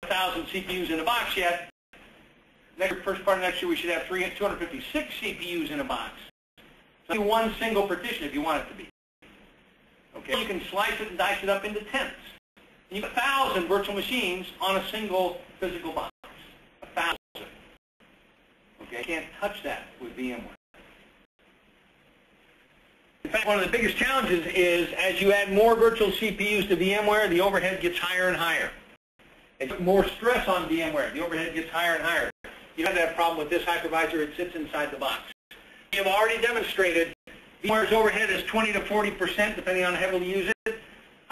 1,000 CPUs in a box yet. First part of next year, we should have 256 CPUs in a box. So only one single partition if you want it to be. Okay, you can slice it and dice it up into tenths. You have 1,000 virtual machines on a single physical box. 1,000. Okay, you can't touch that with VMware. In fact, one of the biggest challenges is as you add more virtual CPUs to VMware, the overhead gets higher and higher. It's more stress on VMware. The overhead gets higher and higher. You have that problem with this hypervisor. It sits inside the box. We have already demonstrated VMware's overhead is 20 to 40%, depending on how heavily you use it.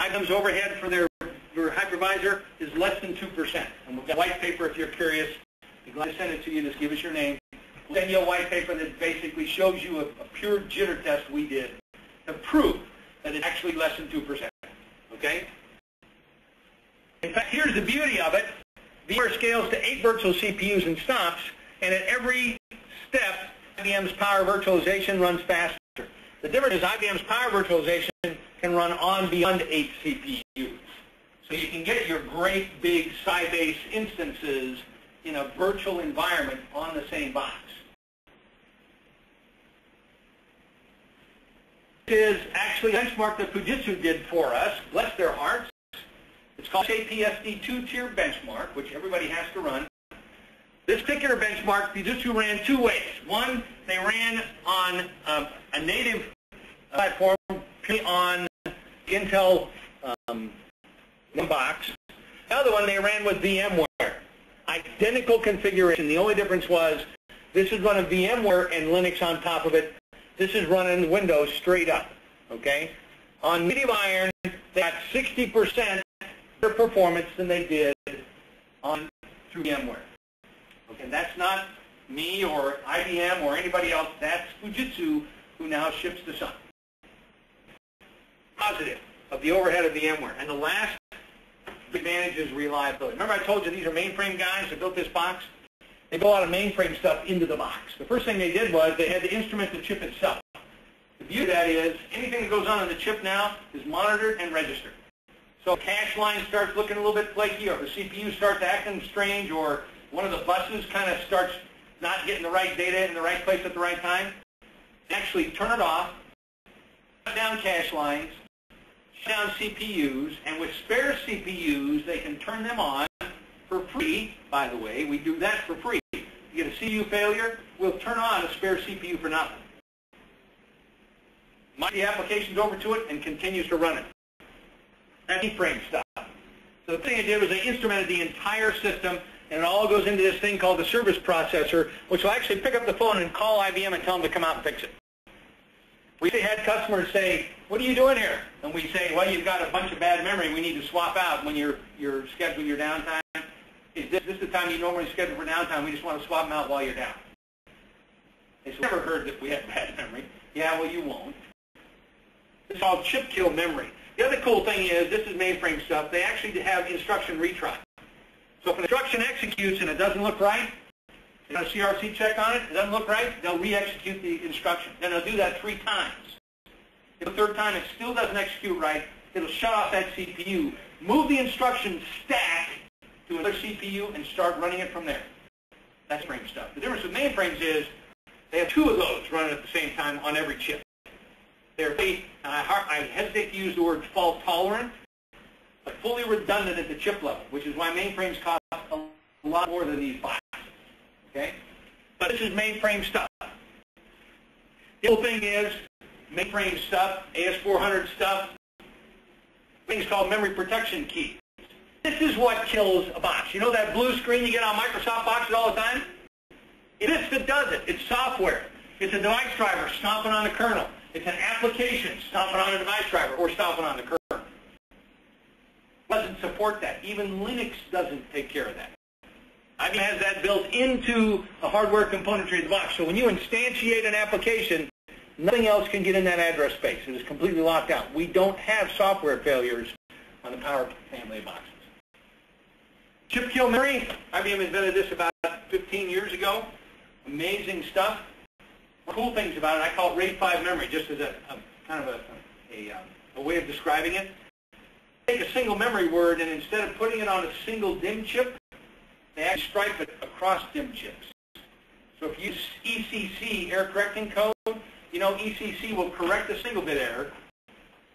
IBM's overhead for their hypervisor is less than 2%. And we've got a white paper if you're curious. We're glad to send it to you. Just give us your name. We'll send you a white paper that basically shows you a pure jitter test we did to prove that it's actually less than 2%. Okay? In fact, here's the beauty of it. VMware scales to 8 virtual CPUs and stops, and at every step, IBM's Power Virtualization runs faster. The difference is IBM's Power Virtualization can run on beyond 8 CPUs. So you can get your great big Sybase instances in a virtual environment on the same box. This is actually a benchmark that Fujitsu did for us, bless their hearts. It's called ASE-15 2-tier benchmark, which everybody has to run. This particular benchmark, Fujitsu ran 2 ways. One, they ran on a native platform on Intel box. The other one they ran with VMware. Identical configuration. The only difference was this is running VMware and Linux on top of it. This is running Windows straight up. Okay? On native iron, they got 60% better performance than they did through VMware. Okay, that's not me or IBM or anybody else. That's Fujitsu who now ships this up. Positive of the overhead of VMware. And the last advantage is reliability. Remember I told you these are mainframe guys that built this box? They built a lot of mainframe stuff into the box. The first thing they did was they had to instrument the chip itself. The beauty of that is anything that goes on in the chip now is monitored and registered. So if the cache line starts looking a little bit flaky, or if the CPU starts acting strange, or one of the buses kind of starts not getting the right data in the right place at the right time, actually turn it off, shut down cache lines, shut down CPUs, and with spare CPUs, they can turn them on for free. By the way, we do that for free. You get a CPU failure, we'll turn on a spare CPU for nothing. Migrate the applications over to it and continues to run it. That's mainframe stuff. So the thing I did was I instrumented the entire system, and it all goes into this thing called the service processor, which will actually pick up the phone and call IBM and tell them to come out and fix it. We had customers say, what are you doing here? And we say, well, you've got a bunch of bad memory we need to swap out when you're scheduling your downtime. Is this the time you normally schedule for downtime? We just want to swap them out while you're down. They said, never heard that we had bad memory. Yeah, well, you won't. It's called chip kill memory. The other cool thing is, this is mainframe stuff, they actually have instruction retry. So if an instruction executes and it doesn't look right, they got a CRC check on it, it doesn't look right, they'll re-execute the instruction. Then they'll do that 3 times. If the third time it still doesn't execute right, it'll shut off that CPU, move the instruction stack to another CPU, and start running it from there. That's frame stuff. The difference with mainframes is they have 2 of those running at the same time on every chip. They're, I hesitate to use the word fault tolerant, but fully redundant at the chip level, which is why mainframes cost a lot more than these boxes. Okay? But this is mainframe stuff. The whole thing is mainframe stuff, AS-400 stuff, things called memory protection keys. This is what kills a box. You know that blue screen you get on Microsoft boxes all the time? It's this that does it. It's software. It's a device driver stomping on the kernel. It's an application stomping on a device driver or stomping on the kernel. It doesn't support that. Even Linux doesn't take care of that. IBM has that built into the hardware componentry of the box. So when you instantiate an application, nothing else can get in that address space. It is completely locked out. We don't have software failures on the Power family of boxes. Chip kill memory, IBM invented this about 15 years ago. Amazing stuff. Cool things about it, I call it RAID 5 memory, just as a kind of a way of describing it. Take a single memory word, and instead of putting it on a single DIMM chip, they actually stripe it across DIMM chips. So if you use ECC, error correcting code, you know ECC will correct a single bit error,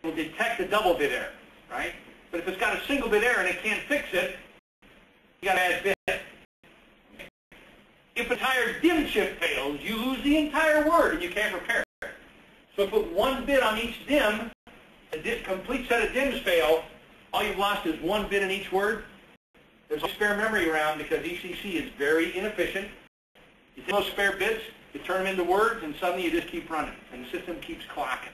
it will detect a double bit error, right? But if it's got a single bit error and it can't fix it, you got to add bit. If an entire DIMM chip fails, you lose the entire word and you can't repair it. So put one bit on each DIMM, a complete set of DIMMs fail, all you've lost is one bit in each word. There's no spare memory around because ECC is very inefficient. You take those spare bits, you turn them into words, and suddenly you just keep running, and the system keeps clocking.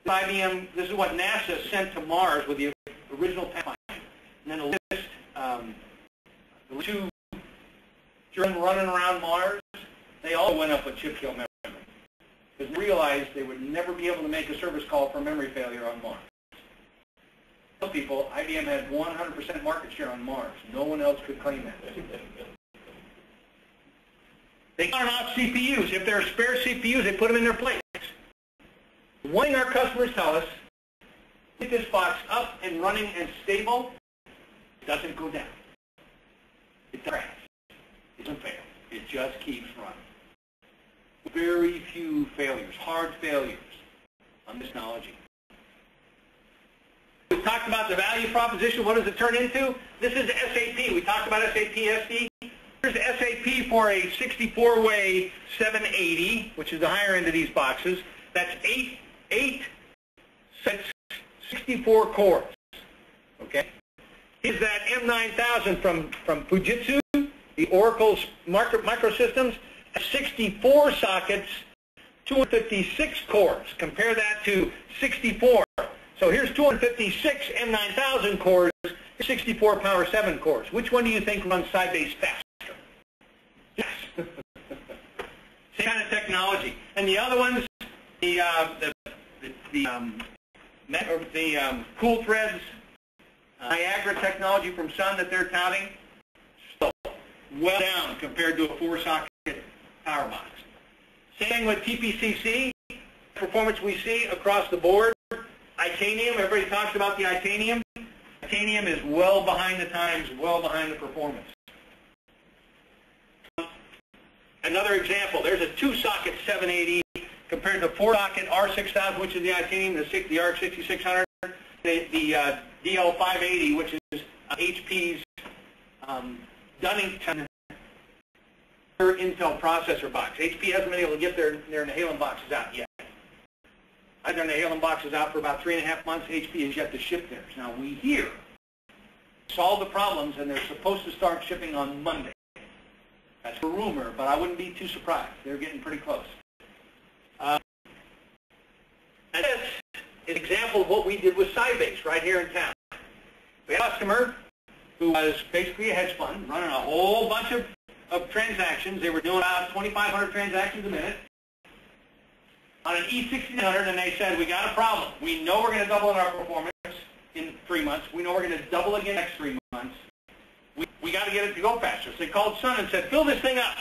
IBM, this is what NASA sent to Mars with the original Pathfinder. And then a list, the two children running around Mars, they all went up with chip kill memory. Because they realized they would never be able to make a service call for memory failure on Mars. Some people, IBM had 100% market share on Mars. No one else could claim that. They turn off CPUs. If there are spare CPUs, they put them in their place. One thing our customers tell us, get this box up and running and stable, it doesn't go down. It doesn't crash. It doesn't fail. It just keeps running. Very few failures, hard failures on this technology. We talked about the value proposition. What does it turn into? This is SAP. We talked about SAP SD. Here's SAP for a 64-way 780, which is the higher end of these boxes. That's 64 cores. Okay. Here's that M9000 from Fujitsu, the Oracle microsystems. 64 sockets, 256 cores. Compare that to 64. So here's 256 M9000 cores, 64 Power 7 cores. Which one do you think runs Sybase faster? Yes. Same kind of technology. And the other ones, the Cool Threads, Niagara technology from Sun that they're touting, slow, well down compared to a 4-socket power box. Same thing with TPCC, performance we see across the board. Itanium, everybody talks about the Itanium. Itanium is well behind the times, well behind the performance. Another example, there's a 2-socket 780 compared to 4-socket R6000, which is the Itanium, the R6600, the DL580, which is HP's Dunnington Intel processor box. HP hasn't been able to get their Nehalem boxes out yet. I had their Nehalem boxes out for about 3.5 months. HP has yet to ship theirs. Now we hear solve the problems, and they're supposed to start shipping on Monday. That's a rumor, but I wouldn't be too surprised. They're getting pretty close. And this is an example of what we did with Sybase right here in town. We had a customer who was basically a hedge fund running a whole bunch of transactions. They were doing about 2,500 transactions a minute on an E1600, and they said, we got a problem. We know we're going to double in our performance in 3 months. We know we're going to double again next 3 months. We got to get it to go faster. So they called Sun and said, fill this thing up.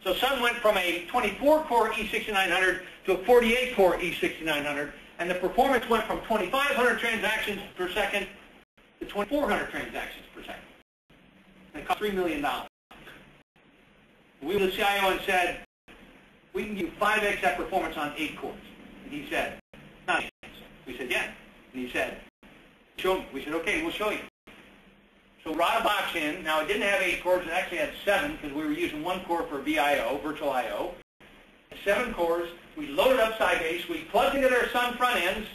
So Sun went from a 24-core E6900 to a 48-core E6900, and the performance went from 2,500 transactions per second to 2,400 transactions per second. And it cost $3 million. We went to the CIO and said, we can give you 5x that performance on 8 cores. And he said, not 8. We said, yeah. And he said, show me. We said, okay, we'll show you. So we brought a box in. Now, it didn't have 8 cores. It actually had 7 because we were using 1 core for VIO, virtual I/O. 7 cores. We loaded up Sybase. We plugged into their Sun front ends.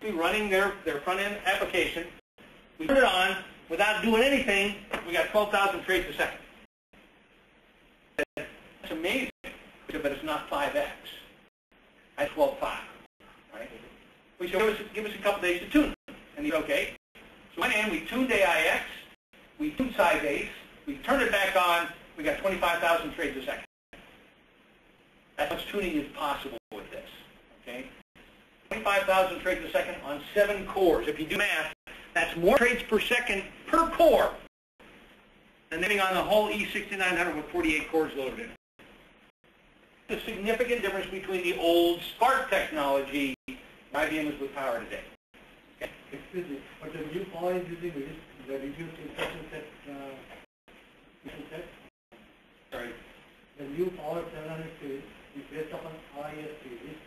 We were running their front end application. We turned it on. Without doing anything, we got 12,000 trades a second. That's amazing, but it's not 5x. That's 12.5, right? We said, give us a couple days to tune it. And he said, okay. So we went in, we tuned AIX, we tuned Sybase, we turned it back on, we got 25,000 trades a second. That's much tuning is possible with this, okay? 25,000 trades a second on 7 cores. If you do math, that's more trades per second per core than running on the whole E6900 with 48 cores loaded in. The significant difference between the old Spark technology and IBM is with power today. Okay. Excuse me, but the new power is using the reduced instruction set due power 700 kV is based upon ASE-15.